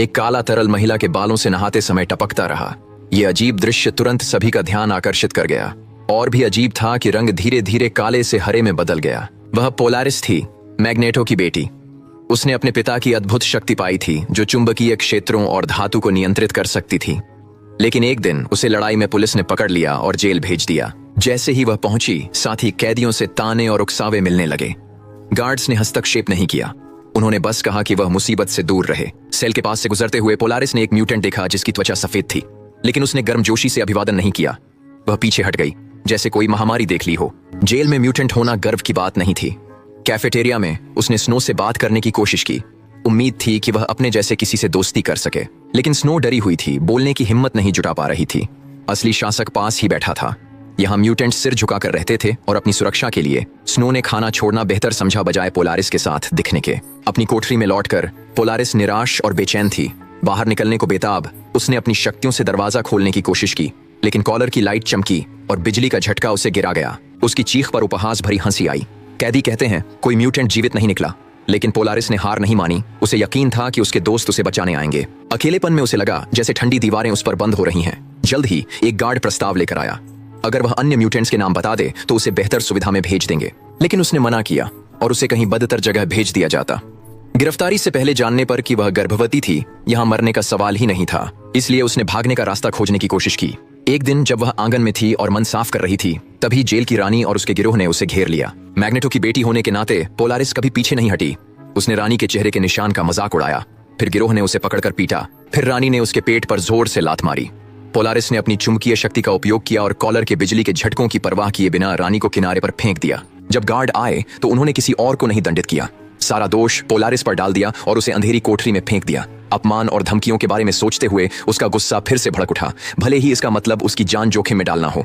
एक काला तरल महिला के बालों से नहाते समय टपकता रहा। यह अजीब दृश्य तुरंत सभी का ध्यान आकर्षित कर गया। और भी अजीब था कि रंग धीरे धीरे काले से हरे में बदल गया। वह पोलारिस थी, मैग्नेटो की बेटी। उसने अपने पिता की अद्भुत शक्ति पाई थी जो चुंबकीय क्षेत्रों और धातु को नियंत्रित कर सकती थी। लेकिन एक दिन उसे लड़ाई में पुलिस ने पकड़ लिया और जेल भेज दिया। जैसे ही वह पहुंची, साथी कैदियों से ताने और उकसावे मिलने लगे। गार्ड्स ने हस्तक्षेप नहीं किया। उन्होंने बस कहा कि वह मुसीबत से दूर रहे। सेल के पास से गुजरते हुए पोलारिस ने एक म्यूटेंट देखा जिसकी त्वचा सफेद थी, लेकिन उसने गर्मजोशी से अभिवादन नहीं किया। वह पीछे हट गई, जैसे कोई महामारी देख ली हो। जेल में म्यूटेंट होना गर्व की बात नहीं थी। कैफेटेरिया में उसने स्नो से बात करने की कोशिश की। उम्मीद थी कि वह अपने जैसे किसी से दोस्ती कर सके, लेकिन स्नो डरी हुई थी, बोलने की हिम्मत नहीं जुटा पा रही थी। असली शासक पास ही बैठा था। यहाँ म्यूटेंट सिर झुकाकर रहते थे और अपनी सुरक्षा के लिए स्नो ने खाना छोड़ना बेहतर समझा बजाय पोलारिस के साथ दिखने के। अपनी कोठरी में लौटकर पोलारिस निराश और बेचैन थी। बाहर निकलने को बेताब उसने अपनी शक्तियों से दरवाजा खोलने की कोशिश की, लेकिन कॉलर की लाइट चमकी और बिजली का झटका उसे गिरा गया। उसकी चीख पर उपहास भरी हंसी आई। कैदी कहते हैं कोई म्यूटेंट जीवित नहीं निकला, लेकिन पोलारिस ने हार नहीं मानी। उसे यकीन था कि उसके दोस्त उसे बचाने आएंगे। अकेलेपन में उसे लगा जैसे ठंडी दीवारें उस पर बंद हो रही हैं। जल्द ही एक गार्ड प्रस्ताव लेकर आया। अगर वह अन्य म्यूटेंट्स के नाम बता दे तो उसे बेहतर सुविधा में भेज देंगे, लेकिन उसने मना किया और उसे कहीं बदतर जगह भेज दिया जाता। गिरफ्तारी से पहले जानने पर कि वह गर्भवती थी, यहाँ मरने का सवाल ही नहीं था। इसलिए उसने भागने का रास्ता खोजने की कोशिश की। एक दिन जब वह आंगन में थी और मन साफ कर रही थी, तभी जेल की रानी और उसके गिरोह ने उसे घेर लिया। मैग्नेटो की बेटी होने के नाते पोलारिस कभी पीछे नहीं हटी। उसने रानी के चेहरे के निशान का मजाक उड़ाया। फिर गिरोह ने उसे पकड़कर पीटा। फिर रानी ने उसके पेट पर जोर से लात मारी। पोलारिस ने अपनी चुंबकीय शक्ति का उपयोग किया और कॉलर के बिजली के झटकों की परवाह किए बिना रानी को किनारे पर फेंक दिया। जब गार्ड आए तो उन्होंने किसी और को नहीं दंडित किया। सारा दोष पोलारिस पर डाल दिया और उसे अंधेरी कोठरी में फेंक दिया। अपमान और धमकियों के बारे में सोचते हुए उसका गुस्सा फिर से भड़क उठा, भले ही इसका मतलब उसकी जान जोखिम में डालना हो।